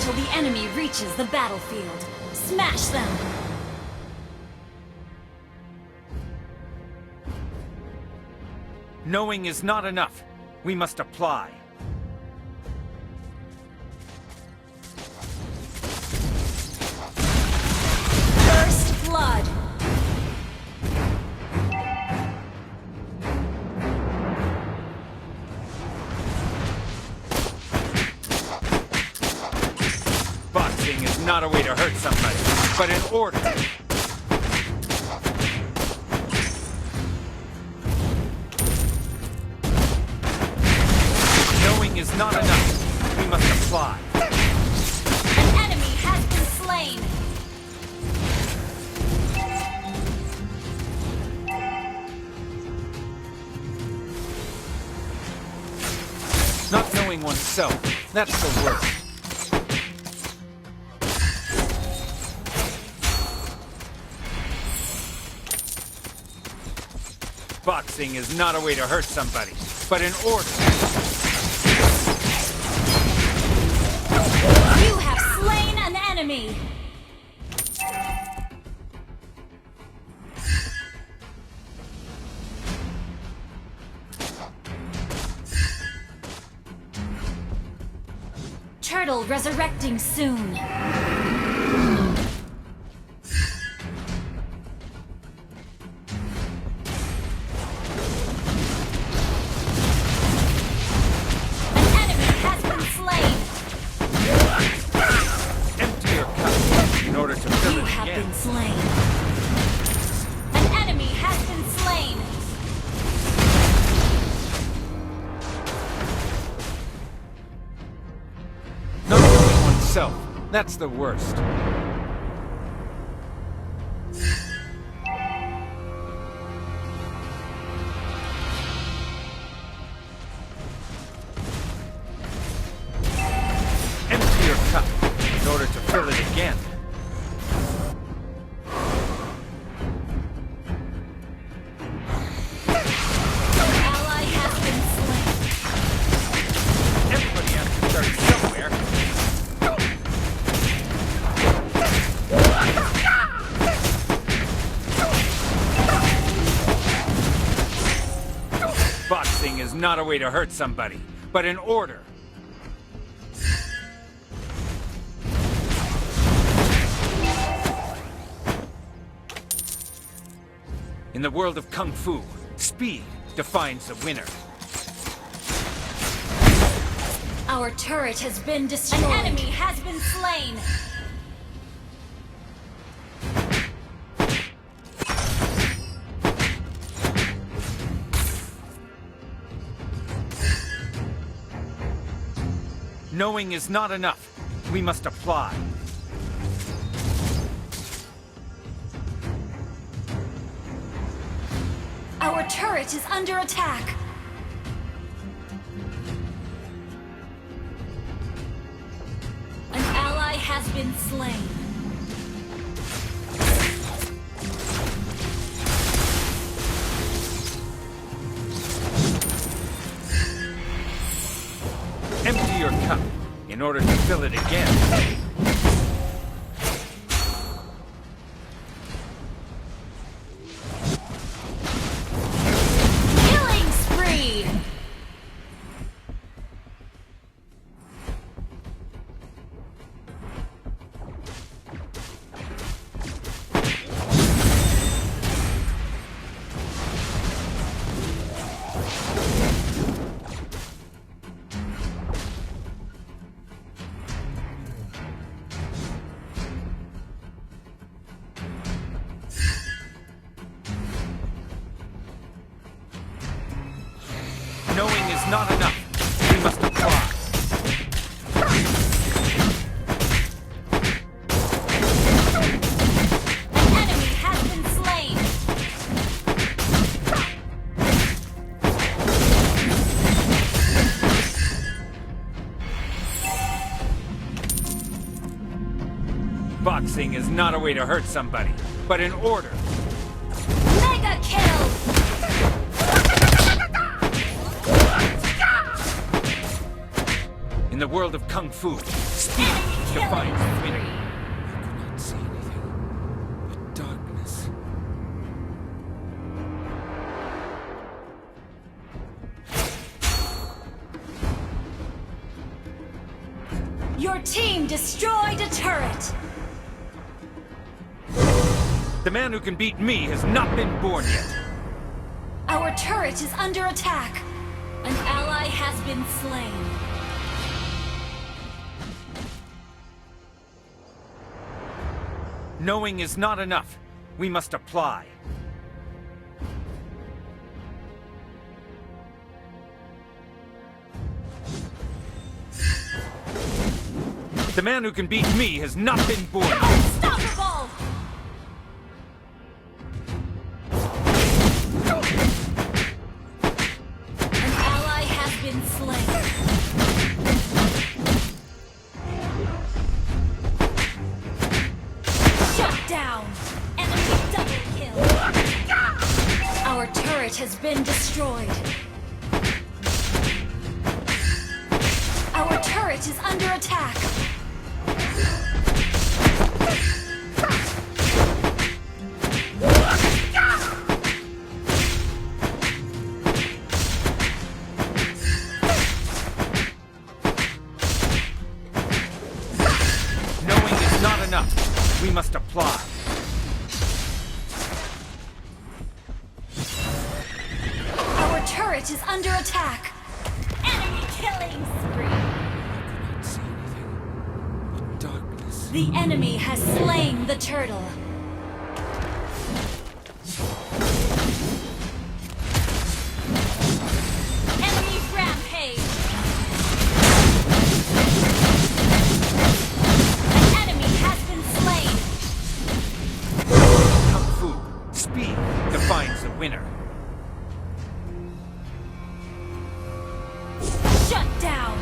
until the enemy reaches the battlefield. Smash them! Knowing is not enough. We must apply. First blood! Boxing is not a way to hurt somebody, but in order. Knowing is not enough. We must apply. An enemy has been slain! Not knowing oneself, that's the worst. Boxing is not a way to hurt somebody, but in order. You have slain an enemy! Turtle resurrecting soon. Slain. An enemy has been slain. Not knowing oneself, that's the worst. Empty your cup in order to fill it again. Boxing is not a way to hurt somebody, but in order. In the world of Kung Fu, speed defines the winner. Our turret has been destroyed. An enemy has been slain. Knowing is not enough. We must apply. Our turret is under attack. An ally has been slain. Empty your cup in order to fill it again. Killing spree! Knowing is not enough. We must apply. An enemy has been slain. Boxing is not a way to hurt somebody, but in order. Mega kill! In the world of Kung Fu, speed defines the winner. I could not see anything but darkness. Your team destroyed a turret! The man who can beat me has not been born yet. Our turret is under attack! An ally has been slain. Knowing is not enough. We must apply. The man who can beat me has not been born yet. Unstoppable! An ally has been slain. Shut down! Enemy double kill! Our turret has been destroyed. Our turret is under attack. Knowing is not enough. We must apply. Our turret is under attack. Enemy killing spree. I could not see anything but darkness. The enemy has slain the turtle. Enemy rampage. An enemy has been slain. Kung Fu, speed defines the winner. Shut down.